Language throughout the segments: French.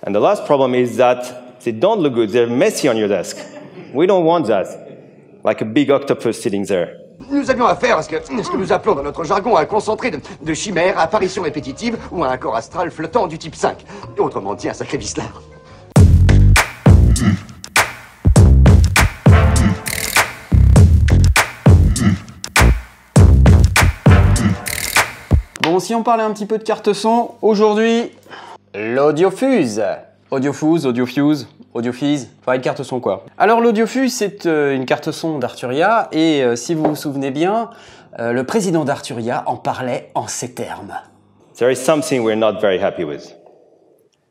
And the last problem is that they don't look good. They're messy on your desk. We don't want that. Like a big octopus sitting there. Nous avions affaire à ce que nous appelons dans notre jargon un concentré de chimères, apparitions répétitives ou à un corps astral flottant du type 5. Autrement dit, un sacré vicelard. Bon, si on parlait un petit peu de carte son, aujourd'hui, l'Audiofuse. Audiofuse, Audiofuse, Audiofuse, enfin une carte son quoi. Alors l'Audiofuse, c'est une carte son d'Arturia, et si vous vous souvenez bien, le président d'Arturia en parlait en ces termes. There is something we're not very happy with.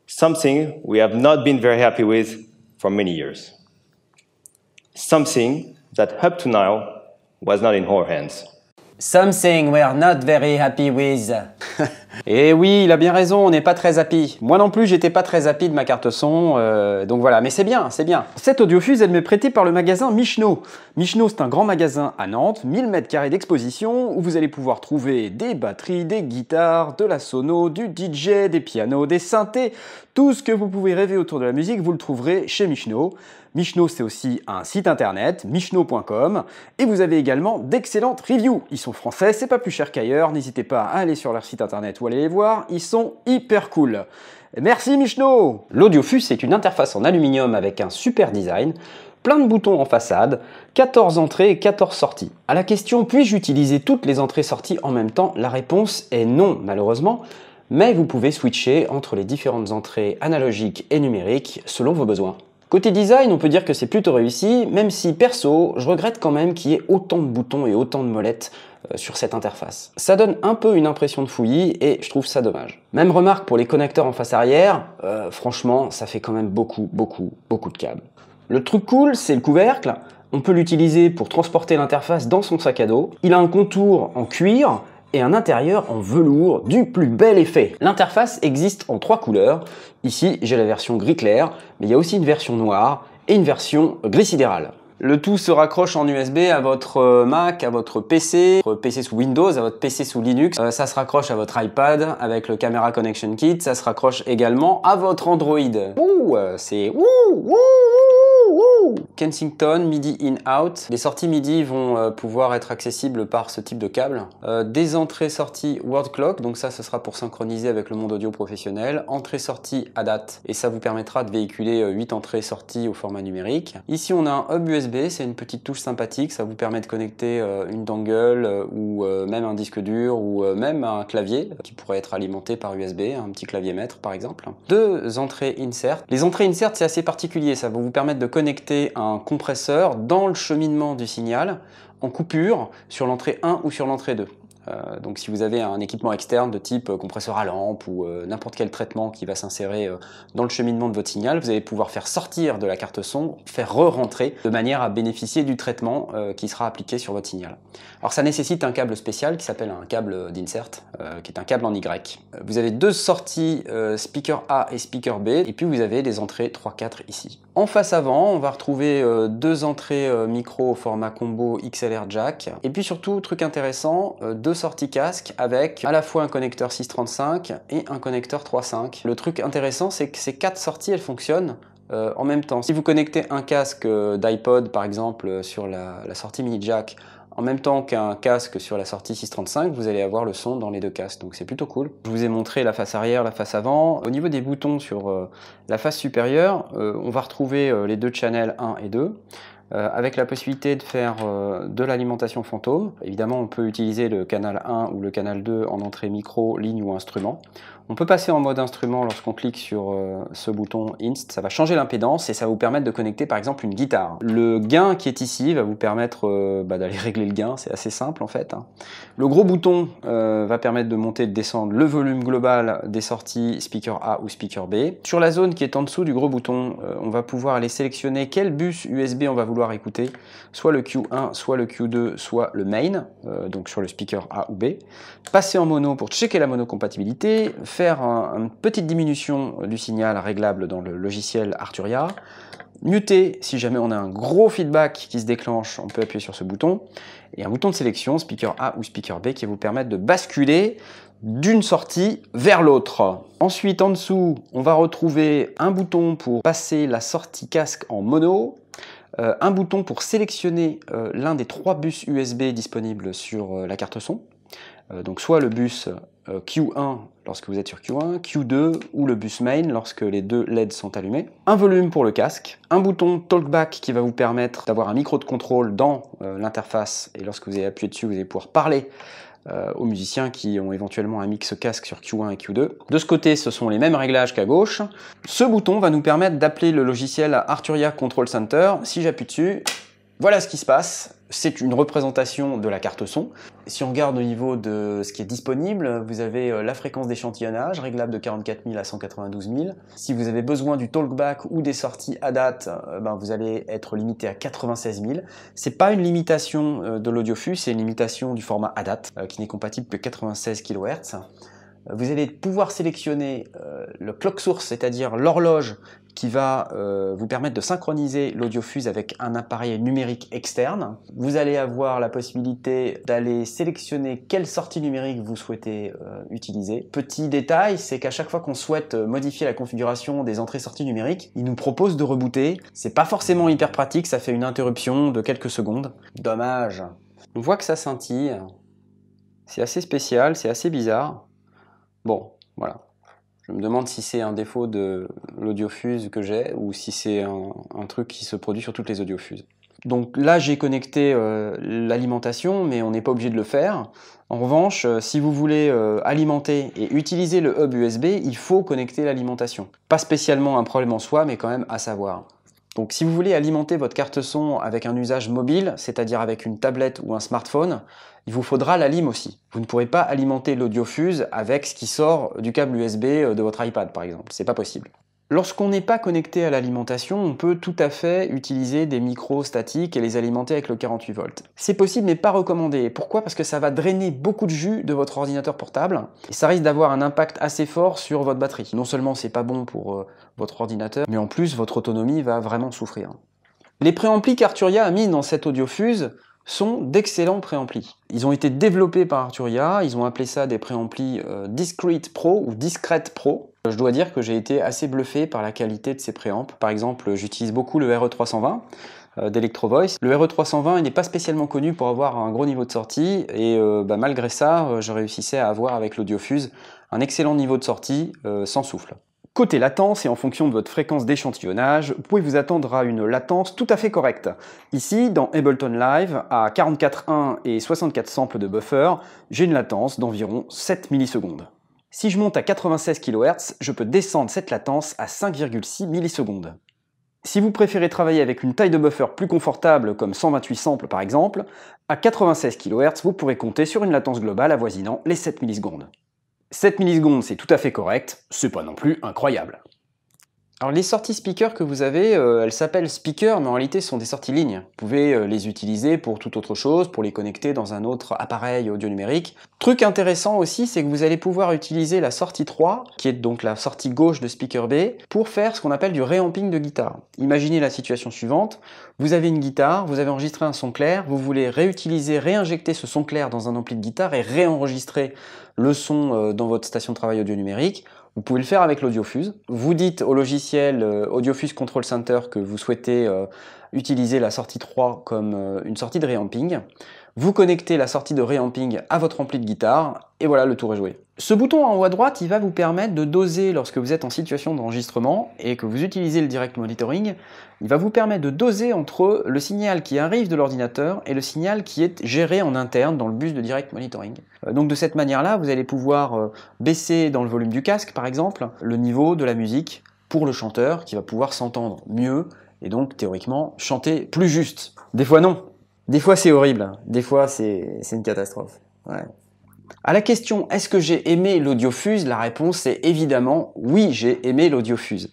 Something we have not been very happy with for many years. Something that up to now was not in our hands. Something we're not very happy with. Et oui, il a bien raison, on n'est pas très happy. Moi non plus, j'étais pas très happy de ma carte son, donc voilà, mais c'est bien, c'est bien. Cette Audiofuse, elle m'est prêtée par le magasin Michno. Michno, c'est un grand magasin à Nantes, 1000 m² d'exposition, où vous allez pouvoir trouver des batteries, des guitares, de la sono, du DJ, des pianos, des synthés, tout ce que vous pouvez rêver autour de la musique, vous le trouverez chez Michno. Michno, c'est aussi un site internet, michno.com, et vous avez également d'excellentes reviews. Ils sont français, c'est pas plus cher qu'ailleurs, n'hésitez pas à aller sur leur site internet ou aller les voir, ils sont hyper cool. Merci Michno! L'Audiofuse, c'est une interface en aluminium avec un super design, plein de boutons en façade, 14 entrées et 14 sorties. À la question, puis-je utiliser toutes les entrées-sorties en même temps? La réponse est non, malheureusement, mais vous pouvez switcher entre les différentes entrées analogiques et numériques selon vos besoins. Côté design, on peut dire que c'est plutôt réussi, même si perso, je regrette quand même qu'il y ait autant de boutons et autant de molettes sur cette interface. Ça donne un peu une impression de fouillis et je trouve ça dommage. Même remarque pour les connecteurs en face arrière, franchement, ça fait quand même beaucoup de câbles. Le truc cool, c'est le couvercle. On peut l'utiliser pour transporter l'interface dans son sac à dos. Il a un contour en cuir et un intérieur en velours du plus bel effet. L'interface existe en 3 couleurs. Ici, j'ai la version gris clair, mais il y a aussi une version noire et une version gris sidéral. Le tout se raccroche en USB à votre Mac, à votre PC sous Windows, à votre PC sous Linux. Ça se raccroche à votre iPad avec le Camera Connection Kit. Ça se raccroche également à votre Android. Ouh, c'est Kensington, MIDI in-out. Les sorties MIDI vont pouvoir être accessibles par ce type de câble. Des entrées-sorties word clock, donc ça, ce sera pour synchroniser avec le monde audio professionnel. Entrée-sortie ADAT, et ça vous permettra de véhiculer 8 entrées-sorties au format numérique. Ici, on a un hub USB, c'est une petite touche sympathique, ça vous permet de connecter une dongle ou même un disque dur ou même un clavier qui pourrait être alimenté par USB, un petit clavier maître par exemple. 2 entrées insert. Les entrées insert, c'est assez particulier, ça va vous permettre de connecter un compresseur dans le cheminement du signal en coupure sur l'entrée 1 ou sur l'entrée 2. Donc si vous avez un équipement externe de type compresseur à lampe ou n'importe quel traitement qui va s'insérer dans le cheminement de votre signal, vous allez pouvoir faire sortir de la carte son, faire re-rentrer de manière à bénéficier du traitement qui sera appliqué sur votre signal. Alors ça nécessite un câble spécial qui s'appelle un câble d'insert, qui est un câble en Y. Vous avez 2 sorties speaker A et speaker B, et puis vous avez des entrées 3-4 ici. En face avant, on va retrouver 2 entrées micro au format combo XLR jack, et puis surtout, truc intéressant, 2 sorties casque avec à la fois un connecteur 635 et un connecteur 3.5. Le truc intéressant, c'est que ces 4 sorties, elles fonctionnent en même temps. Si vous connectez un casque d'iPod par exemple sur la sortie mini jack en même temps qu'un casque sur la sortie 635, vous allez avoir le son dans les 2 casques, donc c'est plutôt cool. Je vous ai montré la face arrière, la face avant. Au niveau des boutons sur la face supérieure, on va retrouver les 2 channels 1 et 2. Avec la possibilité de faire de l'alimentation fantôme. Évidemment, on peut utiliser le canal 1 ou le canal 2 en entrée micro, ligne ou instrument. On peut passer en mode instrument lorsqu'on clique sur ce bouton Inst. Ça va changer l'impédance et ça va vous permettre de connecter par exemple une guitare. Le gain qui est ici va vous permettre d'aller régler le gain, c'est assez simple en fait. Le gros bouton va permettre de monter et de descendre le volume global des sorties speaker A ou speaker B. Sur la zone qui est en dessous du gros bouton, on va pouvoir aller sélectionner quel bus USB on va vouloir écouter, soit le Q1, soit le Q2, soit le main, donc sur le speaker A ou B. Passer en mono pour checker la monocompatibilité, faire une petite diminution du signal réglable dans le logiciel Arturia, Muter, si jamais on a un gros feedback qui se déclenche, on peut appuyer sur ce bouton. Et un bouton de sélection, speaker A ou speaker B, qui va vous permettre de basculer d'une sortie vers l'autre. Ensuite, en dessous, on va retrouver un bouton pour passer la sortie casque en mono, un bouton pour sélectionner l'un des 3 bus USB disponibles sur la carte son. Donc soit le bus Q1 lorsque vous êtes sur Q1, Q2 ou le bus main lorsque les 2 LED sont allumés. Un volume pour le casque, un bouton talkback qui va vous permettre d'avoir un micro de contrôle dans l'interface et lorsque vous allez appuyer dessus, vous allez pouvoir parler aux musiciens qui ont éventuellement un mix casque sur Q1 et Q2. De ce côté, ce sont les mêmes réglages qu'à gauche. Ce bouton va nous permettre d'appeler le logiciel Arturia Control Center. Si j'appuie dessus, voilà ce qui se passe. C'est une représentation de la carte son. Si on regarde au niveau de ce qui est disponible, vous avez la fréquence d'échantillonnage, réglable de 44 000 à 192 000. Si vous avez besoin du talkback ou des sorties ADAT, vous allez être limité à 96 000. C'est pas une limitation de l'audiofus, c'est une limitation du format ADAT, qui n'est compatible que 96 kHz. Vous allez pouvoir sélectionner le clock source, c'est-à-dire l'horloge qui va vous permettre de synchroniser l'audiofuse avec un appareil numérique externe. Vous allez avoir la possibilité d'aller sélectionner quelle sortie numérique vous souhaitez utiliser. Petit détail, c'est qu'à chaque fois qu'on souhaite modifier la configuration des entrées-sorties numériques, il nous propose de rebooter. C'est pas forcément hyper pratique, ça fait une interruption de quelques secondes. Dommage. On voit que ça scintille. C'est assez spécial, c'est assez bizarre. Bon, voilà. Je me demande si c'est un défaut de l'audiofuse que j'ai ou si c'est un truc qui se produit sur toutes les audiofuses. Donc là, j'ai connecté l'alimentation, mais on n'est pas obligé de le faire. En revanche, si vous voulez alimenter et utiliser le hub USB, il faut connecter l'alimentation. Pas spécialement un problème en soi, mais quand même à savoir. Donc si vous voulez alimenter votre carte son avec un usage mobile, c'est-à-dire avec une tablette ou un smartphone, il vous faudra la LIM aussi. Vous ne pourrez pas alimenter l'audiofuse avec ce qui sort du câble USB de votre iPad par exemple, c'est pas possible. Lorsqu'on n'est pas connecté à l'alimentation, on peut tout à fait utiliser des micros statiques et les alimenter avec le 48 volts. C'est possible mais pas recommandé. Pourquoi? Parce que ça va drainer beaucoup de jus de votre ordinateur portable et ça risque d'avoir un impact assez fort sur votre batterie. Non seulement c'est pas bon pour votre ordinateur, mais en plus votre autonomie va vraiment souffrir. Les préamplis qu'Arturia a mis dans cette audiofuse sont d'excellents préamplis. Ils ont été développés par Arturia, ils ont appelé ça des préamplis Discrete Pro ou Discrete Pro. Je dois dire que j'ai été assez bluffé par la qualité de ces préamps. Par exemple, j'utilise beaucoup le RE320 d'Electro Voice. Le RE320, il n'est pas spécialement connu pour avoir un gros niveau de sortie et malgré ça, je réussissais à avoir avec l'audiofuse un excellent niveau de sortie sans souffle. Côté latence et en fonction de votre fréquence d'échantillonnage, vous pouvez vous attendre à une latence tout à fait correcte. Ici, dans Ableton Live, à 44.1 et 64 samples de buffer, j'ai une latence d'environ 7 millisecondes. Si je monte à 96 kHz, je peux descendre cette latence à 5,6 millisecondes. Si vous préférez travailler avec une taille de buffer plus confortable, comme 128 samples par exemple, à 96 kHz, vous pourrez compter sur une latence globale avoisinant les 7 millisecondes. 7 millisecondes, c'est tout à fait correct, c'est pas non plus incroyable. Alors les sorties speaker que vous avez, elles s'appellent speaker, mais en réalité ce sont des sorties lignes. Vous pouvez les utiliser pour toute autre chose, pour les connecter dans un autre appareil audio numérique. Truc intéressant aussi, c'est que vous allez pouvoir utiliser la sortie 3, qui est donc la sortie gauche de speaker B, pour faire ce qu'on appelle du réamping de guitare. Imaginez la situation suivante, vous avez une guitare, vous avez enregistré un son clair, vous voulez réutiliser, réinjecter ce son clair dans un ampli de guitare et réenregistrer le son dans votre station de travail audio numérique. Vous pouvez le faire avec l'audiofuse. Vous dites au logiciel Audiofuse Control Center que vous souhaitez utiliser la sortie 3 comme une sortie de réamping. Vous connectez la sortie de réamping à votre ampli de guitare et voilà, le tour est joué. Ce bouton en haut à droite, il va vous permettre de doser lorsque vous êtes en situation d'enregistrement et que vous utilisez le direct monitoring. Il va vous permettre de doser entre le signal qui arrive de l'ordinateur et le signal qui est géré en interne dans le bus de direct monitoring. Donc de cette manière-là, vous allez pouvoir baisser dans le volume du casque, par exemple, le niveau de la musique pour le chanteur qui va pouvoir s'entendre mieux et donc théoriquement chanter plus juste. Des fois non. Des fois c'est horrible, des fois c'est une catastrophe. Ouais. À la question « Est-ce que j'ai aimé l'audiofuse ?», la réponse est évidemment « Oui, j'ai aimé l'audiofuse ».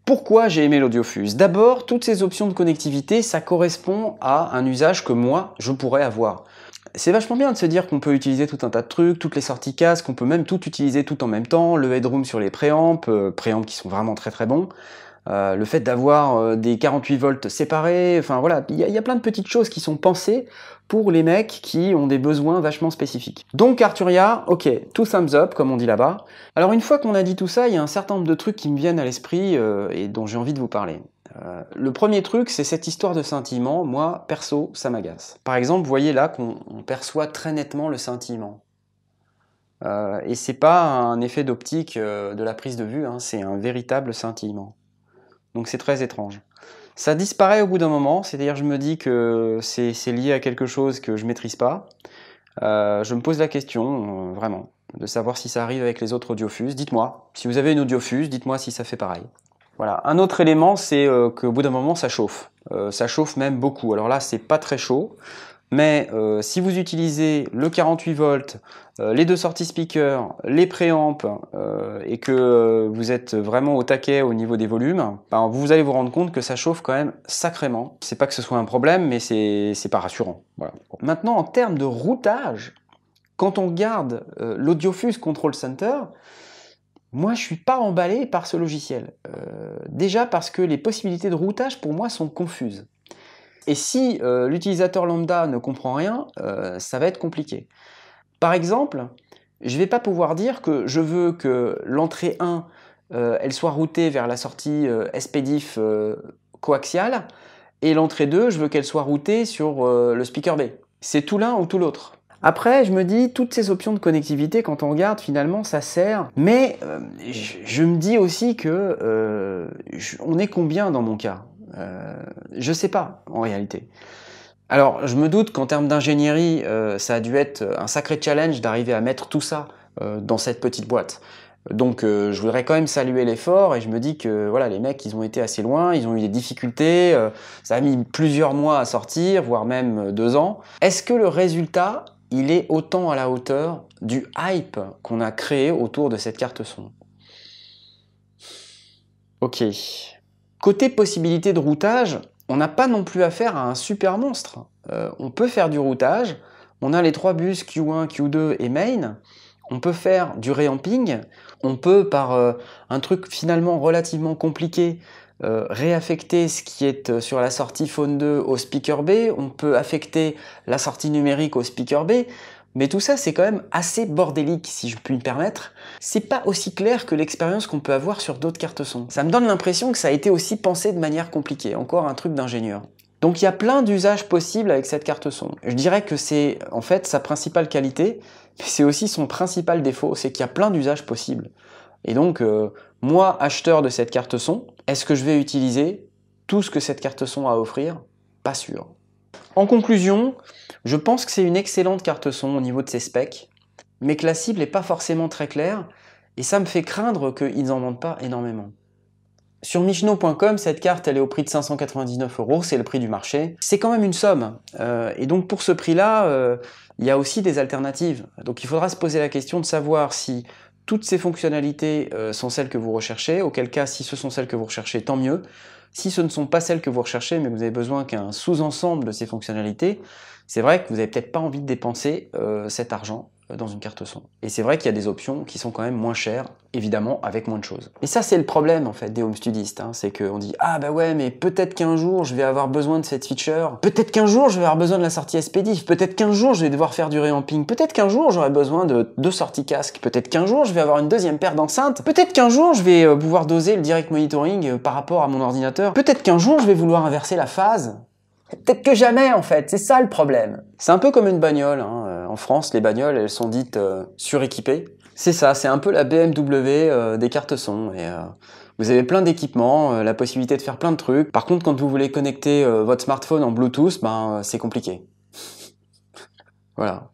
Pourquoi j'ai aimé l'audiofuse? D'abord, toutes ces options de connectivité, ça correspond à un usage que moi, je pourrais avoir. C'est vachement bien de se dire qu'on peut utiliser tout un tas de trucs, toutes les sorties casques, qu'on peut même tout utiliser tout en même temps, le headroom sur les préamps qui sont vraiment très très bons. le fait d'avoir des 48 volts séparés, enfin voilà, il y a plein de petites choses qui sont pensées pour les mecs qui ont des besoins vachement spécifiques. Donc Arturia, ok, tout thumbs up, comme on dit là-bas. Alors une fois qu'on a dit tout ça, il y a un certain nombre de trucs qui me viennent à l'esprit et dont j'ai envie de vous parler. Le premier truc, c'est cette histoire de scintillement. Moi, perso, ça m'agace. Par exemple, vous voyez là qu'on perçoit très nettement le scintillement. Et c'est pas un effet d'optique de la prise de vue, hein, c'est un véritable scintillement. Donc c'est très étrange. Ça disparaît au bout d'un moment, c'est-à-dire je me dis que c'est lié à quelque chose que je maîtrise pas. Je me pose la question, vraiment, de savoir si ça arrive avec les autres audiofuses. Dites-moi, si vous avez une audiofuse, dites-moi si ça fait pareil. Voilà. Un autre élément, c'est qu'au bout d'un moment, ça chauffe. Ça chauffe même beaucoup. Alors là, c'est pas très chaud, mais si vous utilisez le 48 volts, les deux sorties speaker, les préamps, et que vous êtes vraiment au taquet au niveau des volumes, ben, vous allez vous rendre compte que ça chauffe quand même sacrément. C'est pas que ce soit un problème, mais c'est pas rassurant. Voilà. Maintenant, en termes de routage, quand on regarde l'Audiofuse Control Center, moi, je suis pas emballé par ce logiciel. Déjà parce que les possibilités de routage, pour moi, sont confuses. Et si l'utilisateur lambda ne comprend rien, ça va être compliqué. Par exemple, je ne vais pas pouvoir dire que je veux que l'entrée 1, elle soit routée vers la sortie SPDIF coaxiale, et l'entrée 2, je veux qu'elle soit routée sur le speaker B. C'est tout l'un ou tout l'autre. Après, je me dis, toutes ces options de connectivité, quand on regarde, finalement, ça sert. Mais je me dis aussi que on est combien dans mon cas? Je sais pas, en réalité. Alors, je me doute qu'en termes d'ingénierie, ça a dû être un sacré challenge d'arriver à mettre tout ça dans cette petite boîte. Donc, je voudrais quand même saluer l'effort et je me dis que voilà, les mecs, ils ont été assez loin, ils ont eu des difficultés, ça a mis plusieurs mois à sortir, voire même 2 ans. Est-ce que le résultat, il est autant à la hauteur du hype qu'on a créé autour de cette carte son? Ok. Côté possibilité de routage, on n'a pas non plus affaire à un super monstre. On peut faire du routage, on a les 3 bus Q1, Q2 et main, on peut faire du réamping, on peut par un truc finalement relativement compliqué réaffecter ce qui est sur la sortie Phone 2 au speaker B, on peut affecter la sortie numérique au speaker B, mais tout ça c'est quand même assez bordélique si je puis me permettre. C'est pas aussi clair que l'expérience qu'on peut avoir sur d'autres cartes son. Ça me donne l'impression que ça a été aussi pensé de manière compliquée, encore un truc d'ingénieur. Donc il y a plein d'usages possibles avec cette carte son. Je dirais que c'est en fait sa principale qualité, mais c'est aussi son principal défaut, c'est qu'il y a plein d'usages possibles. Et donc, moi, acheteur de cette carte son, est-ce que je vais utiliser tout ce que cette carte son a à offrir? Pas sûr. En conclusion, je pense que c'est une excellente carte son au niveau de ses specs, mais que la cible n'est pas forcément très claire, et ça me fait craindre qu'ils n'en vendent pas énormément. Sur michno.com, cette carte, elle est au prix de 599 €, c'est le prix du marché. C'est quand même une somme, et donc pour ce prix-là, il y a aussi des alternatives. Donc il faudra se poser la question de savoir si toutes ces fonctionnalités sont celles que vous recherchez, auquel cas, si ce sont celles que vous recherchez, tant mieux. Si ce ne sont pas celles que vous recherchez, mais que vous avez besoin qu'un sous-ensemble de ces fonctionnalités, c'est vrai que vous n'avez peut-être pas envie de dépenser cet argent dans une carte son. Et c'est vrai qu'il y a des options qui sont quand même moins chères, évidemment, avec moins de choses. Et ça, c'est le problème, en fait, des home studistes, hein, c'est qu'on dit « Ah bah ouais, mais peut-être qu'un jour, je vais avoir besoin de cette feature. Peut-être qu'un jour, je vais avoir besoin de la sortie SPDIF. Peut-être qu'un jour, je vais devoir faire du réamping. Peut-être qu'un jour, j'aurai besoin de 2 sorties casque. Peut-être qu'un jour, je vais avoir une deuxième paire d'enceintes. Peut-être qu'un jour, je vais pouvoir doser le direct monitoring par rapport à mon ordinateur. Peut-être qu'un jour, je vais vouloir inverser la phase. » Peut-être que jamais, en fait, c'est ça le problème. C'est un peu comme une bagnole, hein. En France, les bagnoles, elles sont dites suréquipées. C'est ça, c'est un peu la BMW des cartes son. Et, vous avez plein d'équipements, la possibilité de faire plein de trucs. Par contre, quand vous voulez connecter votre smartphone en Bluetooth, ben, c'est compliqué. Voilà.